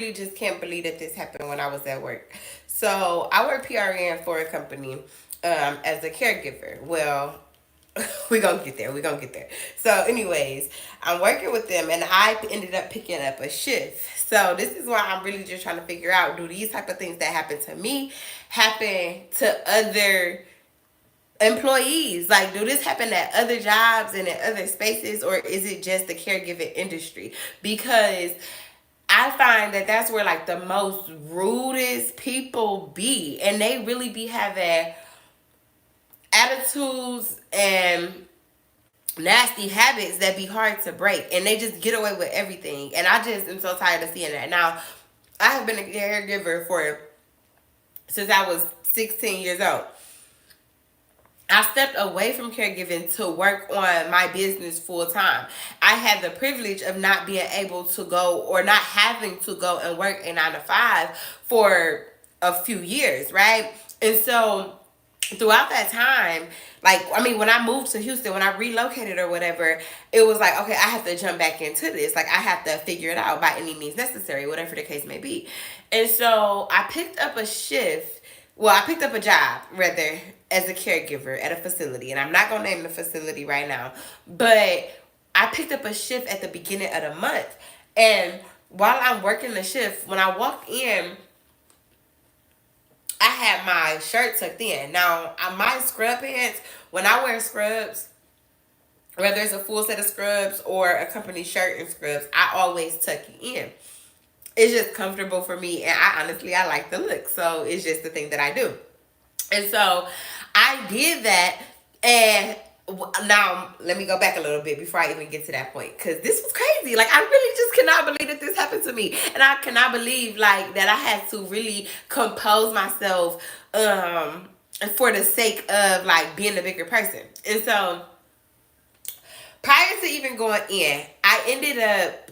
really just can't believe that this happened when I was at work. So I work PRN for a company as a caregiver. Well, we're gonna get there. We're gonna get there. So, anyways, I'm working with them and I ended up picking up a shift. So this is why I'm really just trying to figure out, do these type of things that happen to me happen to other employees? Like, do this happen at other jobs and at other spaces, or is it just the caregiving industry? Because I find that that's where like the most rudest people be, and they really be having attitudes and nasty habits that be hard to break, and they just get away with everything. And I just am so tired of seeing that. Now, I have been a caregiver for since I was 16 years old. I stepped away from caregiving to work on my business full time. I had the privilege of not being able to go, or not having to go and work a 9 to 5 for a few years, right? And so throughout that time, like, I mean, when I moved to Houston, when I relocated or whatever, it was like, okay, I have to jump back into this. Like, I have to figure it out by any means necessary, whatever the case may be. And so I picked up a shift. Well, I picked up a job, rather, as a caregiver at a facility. And I'm not going to name the facility right now. But I picked up a shift at the beginning of the month. And while I'm working the shift, when I walk in, I had my shirt tucked in. Now, my scrub pants, when I wear scrubs, whether it's a full set of scrubs or a company shirt and scrubs, I always tuck it in. It's just comfortable for me, and I like the look. So it's just the thing that I do. And so I did that, and now let me go back a little bit before I even get to that point, because this was crazy. Like, I really just cannot believe that this happened to me, and I cannot believe like that I had to really compose myself for the sake of like being a bigger person. And so prior to even going in, I ended up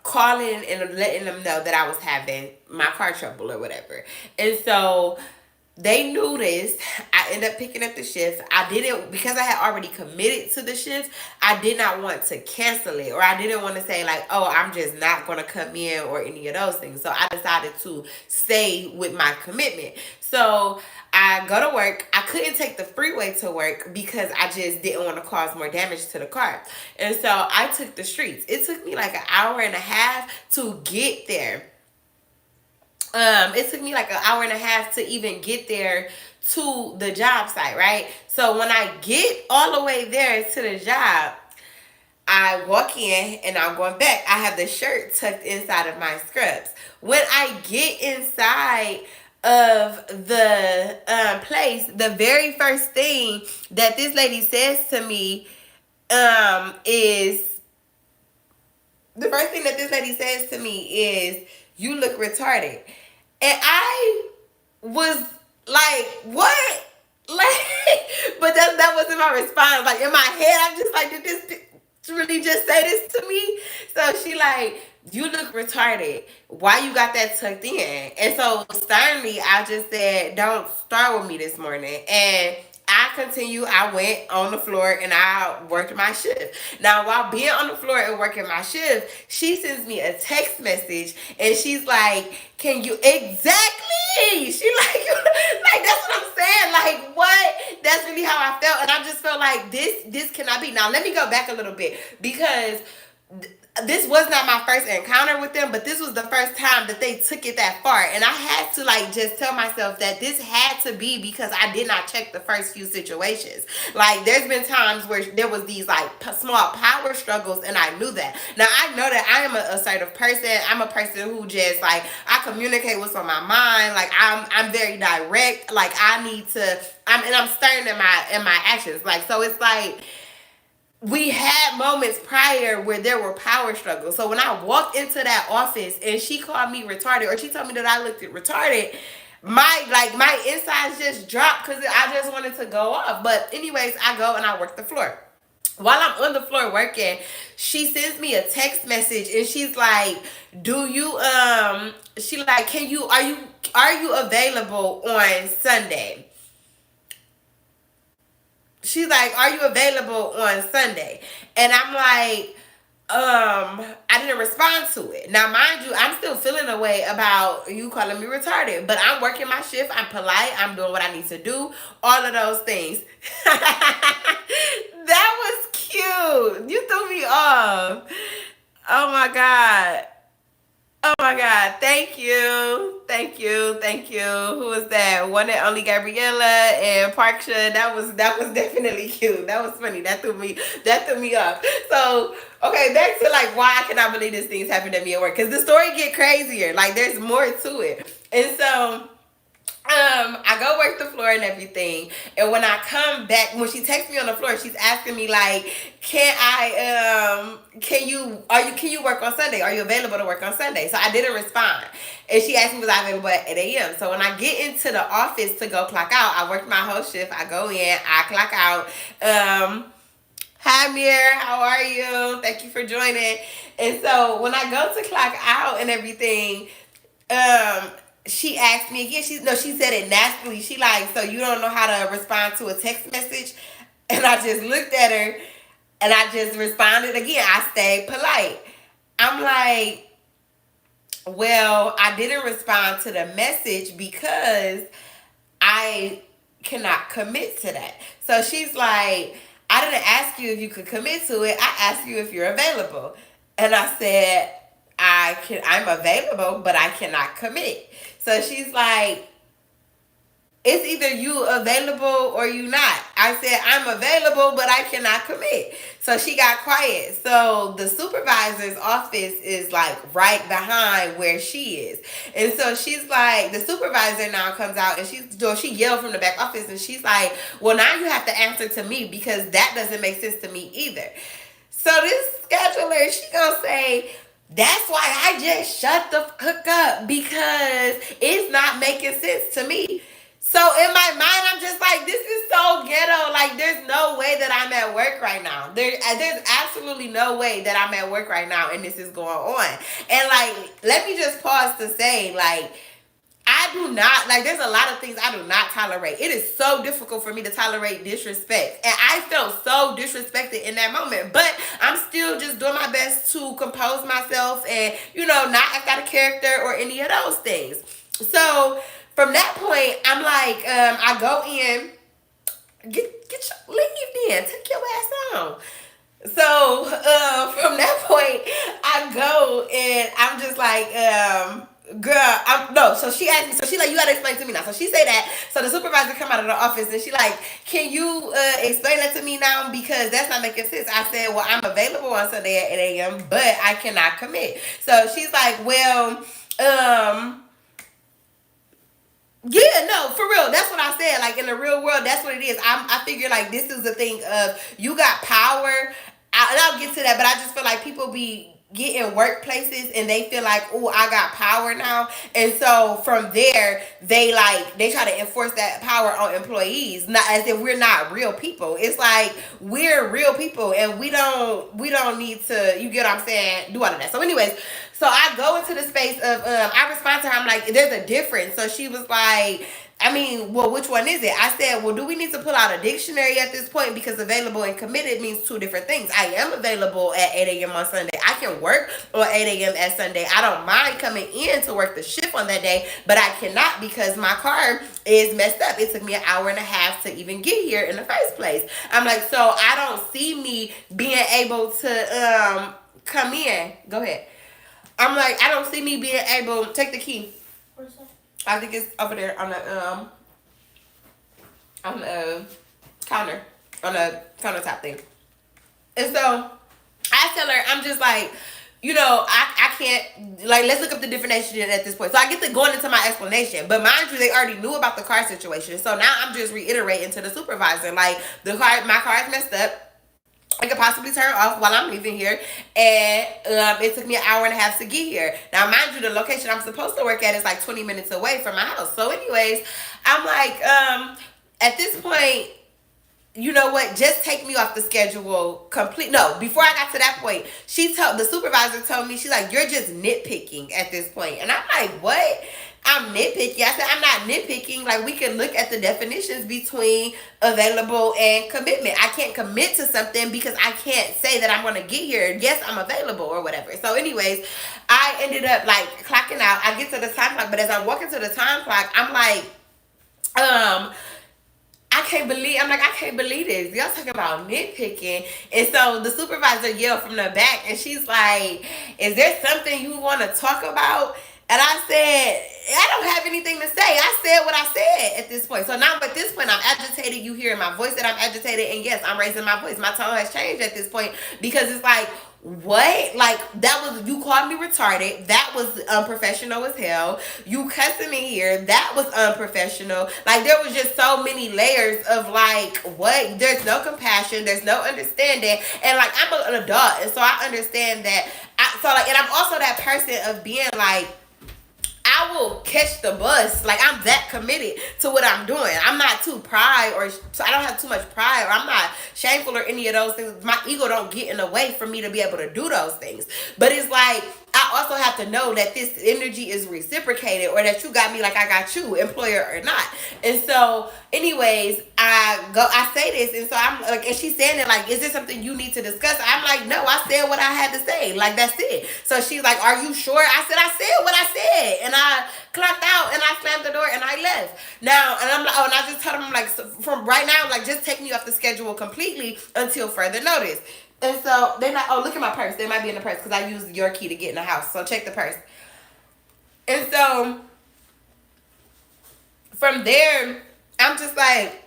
calling and letting them know that I was having my car trouble or whatever. And so they knew this. I ended up picking up the shift. I didn't, because I had already committed to the shift, I did not want to cancel it, or I didn't want to say like, oh, I'm just not going to come in or any of those things. So I decided to stay with my commitment. So I go to work. I couldn't take the freeway to work because I just didn't want to cause more damage to the car. And so I took the streets. It took me like an hour and a half to get there. It took me like an hour and a half to even get there to the job site, right? So when I get all the way there to the job, I walk in and I'm going back. I have the shirt tucked inside of my scrubs. When I get inside of the place, the very first thing that this lady says to me is the first thing that this lady says to me is, "You look retarded." And I was like, what? Like, but that wasn't my response. Like, in my head, I'm just like, did this really just say this to me? So she like, "You look retarded. Why you got that tucked in?" And so sternly, I just said, "Don't start with me this morning." And I continue. I went on the floor and I worked my shift. Now, while being on the floor and working my shift, she sends me a text message and she's like, "Can you exactly?" She like, like that's what I'm saying. Like, what? That's really how I felt, and I just felt like this cannot be. Now, let me go back a little bit, because this was not my first encounter with them, but this was the first time that they took it that far. And I had to like just tell myself that this had to be because I did not check the first few situations. Like, there's been times where there was these like small power struggles, and I knew that. Now, I know that I am an assertive person. I'm a person who just like, I communicate what's on my mind. Like, I'm very direct. Like, I need to, I'm stern in my actions. Like, so it's like, we had moments prior where there were power struggles. So when I walked into that office and she called me retarded, or she told me that I looked retarded, my insides just dropped because I just wanted to go off. But anyways, I go and I work the floor. While I'm on the floor working, she sends me a text message and she's like, "Do you she like, can you are you available on Sunday?" She's like, "Are you available on Sunday?" And I'm like, I didn't respond to it. Now, mind you, I'm still feeling a way about you calling me retarded, but I'm working my shift. I'm polite. I'm doing what I need to do. All of those things. That was cute. You threw me off. Oh my God. Oh my God. Thank you. Thank you. Thank you. Who was that? One and only Gabriella and Parksha. That was definitely cute. That was funny. That threw me off. So okay, back to like why I cannot believe this thing's happened to me at work. Cause the story get crazier. Like there's more to it. And so I go work the floor and everything. And when I come back, when she texts me on the floor, she's asking me like, can you work on Sunday? Are you available to work on Sunday? So I didn't respond. And she asked me was I available at 8 a.m. So when I get into the office to go clock out, I worked my whole shift. I go in, I clock out. Hi Mir, how are you? Thank you for joining. And so when I go to clock out and everything, um she asked me again. She said it nastily. She like, so you don't know how to respond to a text message? And I just looked at her and I just responded again. I stayed polite. I'm like, well, I didn't respond to the message because I cannot commit to that. So she's like, I didn't ask you if you could commit to it. I asked you if you're available. And I said, I'm available, but I cannot commit. So she's like, it's either you available or you not. I said, I'm available, but I cannot commit. So she got quiet. So the supervisor's office is like right behind where she is. And so she's like, the supervisor now comes out and she yelled from the back office and she's like, well, now you have to answer to me because that doesn't make sense to me either. So this scheduler, she gonna say, that's why I just shut the fuck up because it's not making sense to me. So in my mind, I'm just like, this is so ghetto. Like, there's no way that I'm at work right now. There's absolutely no way that I'm at work right now and this is going on. And like, let me just pause to say, like, I do not, like, there's a lot of things I do not tolerate. It is so difficult for me to tolerate disrespect. And I felt so disrespected in that moment. But I'm still just doing my best to compose myself and, not act out of character or any of those things. So from that point, I'm like, I go in, leave then, take your ass on. So from that point, I go and I'm just like, girl, no. So she asked me. So she like, you gotta explain to me now. So she say that. So the supervisor come out of the office and she like, can you explain that to me now because that's not making sense. I said, well, I'm available on Sunday at 8 a.m., but I cannot commit. So she's like, well, yeah, no, for real. That's what I said. Like in the real world, that's what it is. I figure like this is the thing of you got power. And I'll get to that, but I just feel like people be getting workplaces and they feel like, oh, I got power now. And so from there, they try to enforce that power on employees, not as if we're not real people. It's like we're real people and we don't need to, you get what I'm saying, do all of that. So anyways, so I go into the space of I respond to her, I'm like, there's a difference. So she was like, I mean, well, which one is it? I said, well, do we need to pull out a dictionary at this point? Because available and committed means two different things. I am available at 8 a.m. on Sunday. I can work on 8 a.m. at Sunday. I don't mind coming in to work the shift on that day, but I cannot because my car is messed up. It took me an hour and a half to even get here in the first place. I'm like, so I don't see me being able to come in. Go ahead. I'm like, I don't see me being able, take the key. I think it's over there on the counter, on the countertop thing. And so I tell her, I'm just like, I can't, like, let's look up the definition at this point. So I get to going into my explanation. But mind you, they already knew about the car situation. So now I'm just reiterating to the supervisor, like, my car is messed up. I could possibly turn off while I'm leaving here. And it took me an hour and a half to get here. Now, mind you, the location I'm supposed to work at is like 20 minutes away from my house. So anyways, I'm like, at this point, you know what? Just take me off the schedule complete. No, before I got to that point, the supervisor told me, she's like, you're just nitpicking at this point. And I'm like, what? I'm nitpicky. I said I'm not nitpicking. Like, we can look at the definitions between available and commitment. I can't commit to something because I can't say that I'm going to get here. Yes, I'm available or whatever. So anyways, I ended up like clocking out. I get to the time clock, but as I'm walking to the time clock, I'm like, I can't believe this. Y'all talking about nitpicking. And so the supervisor yelled from the back and she's like, is there something you want to talk about? And I said, I don't have anything to say. I said what I said at this point. So now at this point, I'm agitated. You hear in my voice that I'm agitated. And yes, I'm raising my voice. My tone has changed at this point because it's like, what? Like, that was, you called me retarded. That was unprofessional as hell. You cussing me here. That was unprofessional. Like, there was just so many layers of like, what? There's no compassion. There's no understanding. And like, I'm an adult. And so I understand that. And I'm also that person of being like, I will catch the bus. Like, I'm that committed to what I'm doing. I'm not too pride so I don't have too much pride, or I'm not shameful or any of those things. My ego don't get in the way for me to be able to do those things. But it's like, I also have to know that this energy is reciprocated, or that you got me like I got you, employer or not. And so, anyways, I say this, and so I'm like, and she's saying it like, is this something you need to discuss? I'm like, no, I said what I had to say. Like, that's it. So she's like, are you sure? I said what I said. And I clocked out and I slammed the door and I left. Now, and I'm like, and I just told him, I'm like, so from right now, like, just take me off the schedule completely until further notice. And so they're like, oh, look at my purse. They might be in the purse because I used your key to get in the house. So check the purse. And so from there, I'm just like,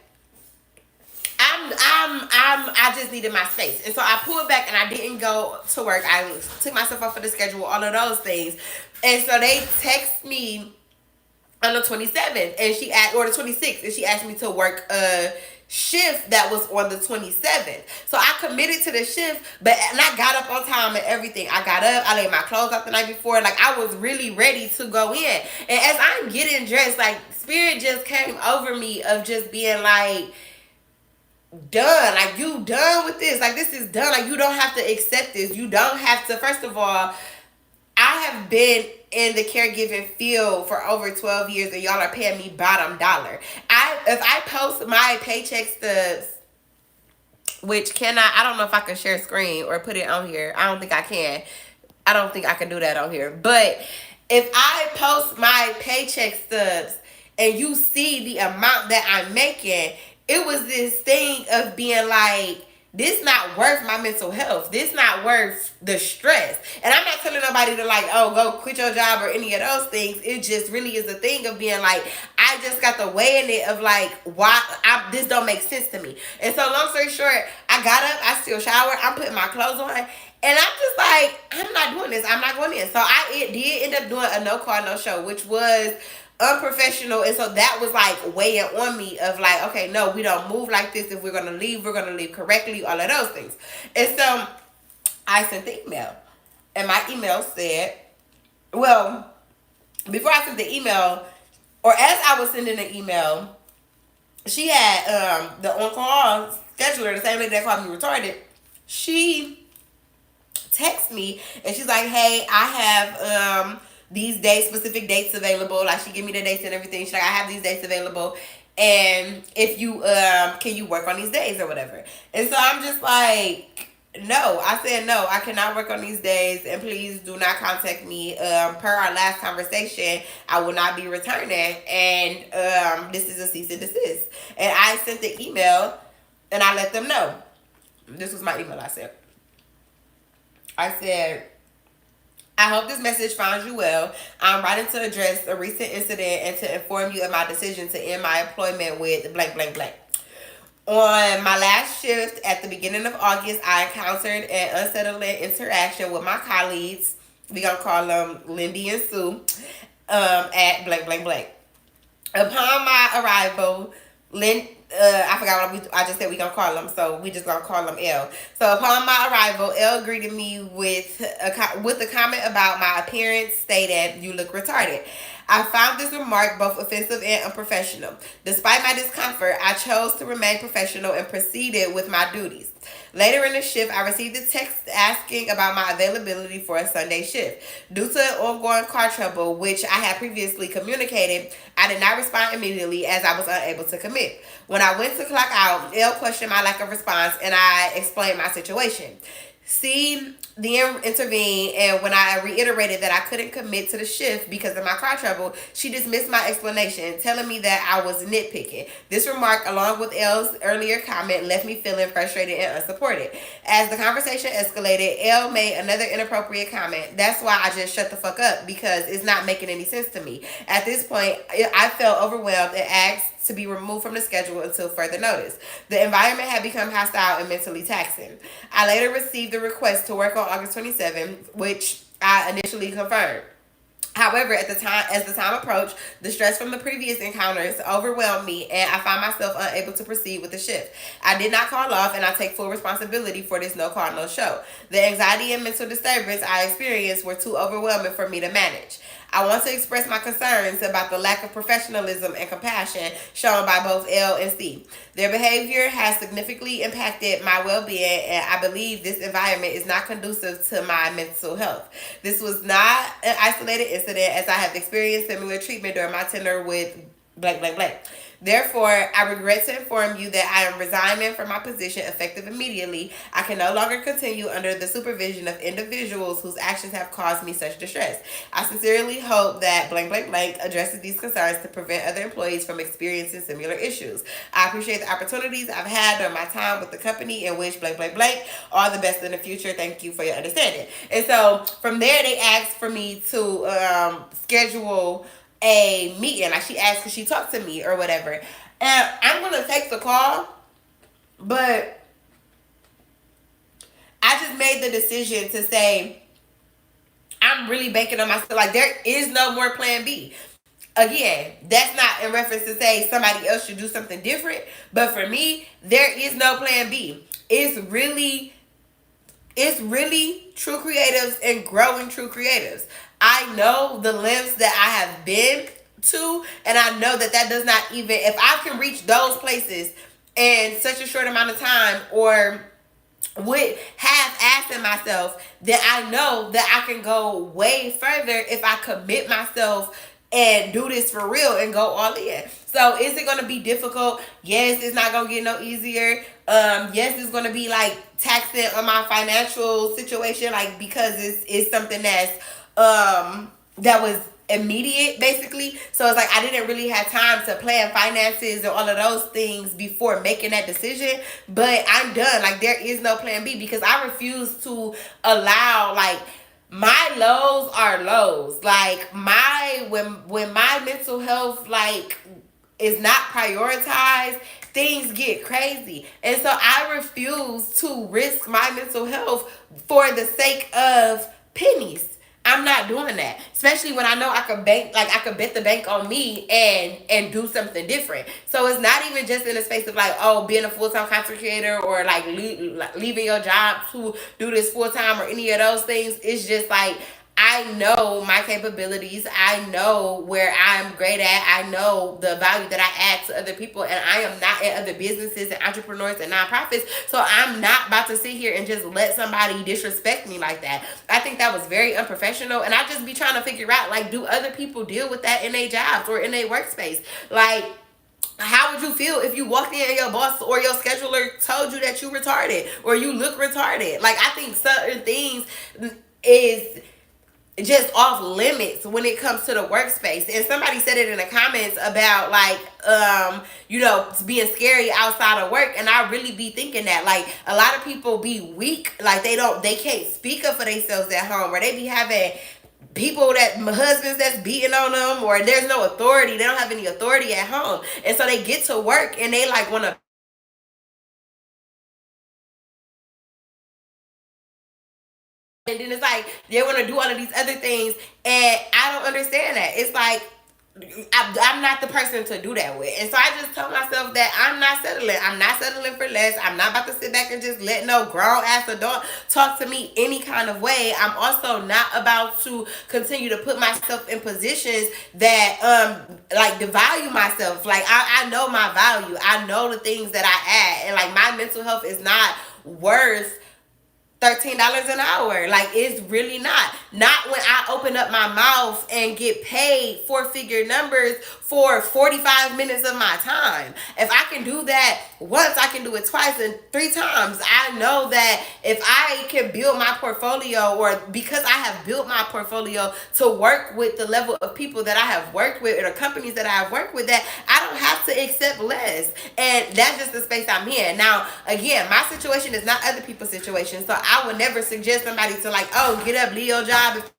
I just needed my space. And so I pulled back and I didn't go to work. I took myself off of the schedule, all of those things. And so they text me on the 27th or the 26th, and she asked me to work a shift that was on the 27th. So I committed to the shift, and I got up on time and everything. I got up, I laid my clothes out the night before. Like, I was really ready to go in. And as I'm getting dressed, like, spirit just came over me of just being like, done. Like, you done with this. Like, this is done. Like, you don't have to accept this. You don't have to. First of all, I have been in the caregiving field for over 12 years, and y'all are paying me bottom dollar. If I post my paycheck stubs, which I don't know if I can share screen or put it on here. I don't think I can. I don't think I can do that on here. But if I post my paycheck stubs and you see the amount that I'm making, it was this thing of being like, this not worth my mental health. This not worth the stress. And I'm not telling nobody to like, oh, go quit your job or any of those things. It just really is a thing of being like, I just got the weighing it of like, why this don't make sense to me. And so long story short, I got up, I still showered, I'm putting my clothes on. And I'm just like, I'm not doing this. I'm not going in. So I did end up doing a no call, no show, which was unprofessional. And so that was like weighing on me of like, okay, no, we don't move like this. If we're gonna leave correctly, all of those things. And so I sent the email, and my email said, well, before I sent the email, or as I was sending the email, she had the on-call scheduler, the same lady that called me retarded. She texted me and she's like, hey, I have these dates, specific dates available. Like, she give me the dates and everything. She's like, I have these dates available, and if you can you work on these days or whatever. And so I'm just like, no. I said, no, I cannot work on these days, and please do not contact me. Per our last conversation, I will not be returning, and this is a cease and desist. And I sent the email and I let them know. This was my email. I said, I hope this message finds you well. I'm writing to address a recent incident and to inform you of my decision to end my employment with blank, blank, blank. On my last shift at the beginning of August, I encountered an unsettling interaction with my colleagues. We're going to call them Lindy and Sue, at blank, blank, blank. Upon my arrival, I forgot what I just said we gonna call them, so we just gonna call them L. So upon my arrival, L greeted me with a comment about my appearance, stating, "You look retarded." I found this remark both offensive and unprofessional. Despite my discomfort, I chose to remain professional and proceeded with my duties. Later in the shift, I received a text asking about my availability for a Sunday shift. Due to ongoing car trouble, which I had previously communicated, I did not respond immediately as I was unable to commit. When I went to clock out, L questioned my lack of response and I explained my situation. C then intervened, and when I reiterated that I couldn't commit to the shift because of my car trouble, she dismissed my explanation, telling me that I was nitpicking. This remark, along with L's earlier comment, left me feeling frustrated and unsupported. As the conversation escalated, L made another inappropriate comment. That's why I just shut the fuck up, because it's not making any sense to me. At this point, I felt overwhelmed and asked to be removed from the schedule until further notice. The environment had become hostile and mentally taxing. I later received the request to work on August 27th, which I initially confirmed. However, as the time approached, the stress from the previous encounters overwhelmed me and I found myself unable to proceed with the shift. I did not call off and I take full responsibility for this no call, no show. The anxiety and mental disturbance I experienced were too overwhelming for me to manage. I want to express my concerns about the lack of professionalism and compassion shown by both L and C. Their behavior has significantly impacted my well-being, and I believe this environment is not conducive to my mental health. This was not an isolated incident, as I have experienced similar treatment during my tenure with blank, blank, blank. Therefore, I regret to inform you that I am resigning from my position effective immediately. I can no longer continue under the supervision of individuals whose actions have caused me such distress. I sincerely hope that blank, blank, blank addresses these concerns to prevent other employees from experiencing similar issues. I appreciate the opportunities I've had during my time with the company and wish blank, blank, blank all the best in the future. Thank you for your understanding. And so from there, they asked for me to schedule a meeting. Like, she asked, could she talk to me or whatever. And I'm gonna take the call, but I just made the decision to say I'm really banking on myself. Like, there is no more plan B. Again, that's not in reference to say somebody else should do something different, but for me, there is no plan B. It's really true creatives and growing true creatives. I know the lengths that I have been to, and I know that that does not even, if I can reach those places in such a short amount of time, or with half-assing myself, then I know that I can go way further if I commit myself and do this for real and go all in. So is it gonna be difficult? Yes, it's not gonna get no easier. Yes, it's gonna be like taxing on my financial situation, like, because it's something that's that was immediate, basically. So it's like I didn't really have time to plan finances and all of those things before making that decision. But I'm done. Like, there is no plan B, because I refuse to allow, like, my lows are lows. Like, my when my mental health, like, is not prioritized, things get crazy. And so I refuse to risk my mental health for the sake of pennies. I'm not doing that, especially when I know I could bank, like, I could bet the bank on me and do something different. So it's not even just in the space of, like, oh, being a full-time content creator, or like leaving your job to do this full-time, or any of those things. It's just like, I know my capabilities. I know where I'm great at. I know the value that I add to other people. And I am not at other businesses and entrepreneurs and nonprofits. So I'm not about to sit here and just let somebody disrespect me like that. I think that was very unprofessional. And I just be trying to figure out, like, do other people deal with that in their jobs or in their workspace? Like, how would you feel if you walked in and your boss or your scheduler told you that you retarded or you look retarded? Like, I think certain things is just off limits when it comes to the workspace. And somebody said it in the comments about, like, being scary outside of work. And I really be thinking that, like, a lot of people be weak. Like, they can't speak up for themselves at home, or they be having people husbands that's beating on them, or there's no authority. They don't have any authority at home. And so they get to work and they, like, want to, and then it's like they want to do all of these other things, and I don't understand that. It's like, I'm not the person to do that with. And so I just tell myself that I'm not settling. I'm not settling for less. I'm not about to sit back and just let no grown ass adult talk to me any kind of way. I'm also not about to continue to put myself in positions that like devalue myself. Like I know my value. I know the things that I add. And like my mental health is not worth $13 an hour. Like, it's really not. Not when I open up my mouth and get paid four-figure numbers for 45 minutes of my time. If I can do that once, I can do it twice and three times. I know that if I can build my portfolio, or because I have built my portfolio to work with the level of people that I have worked with, or the companies that I have worked with, that I don't have to accept less. And that's just the space I'm in. Now, again, my situation is not other people's situation. So I would never suggest somebody to, like, oh, get up, leave your job if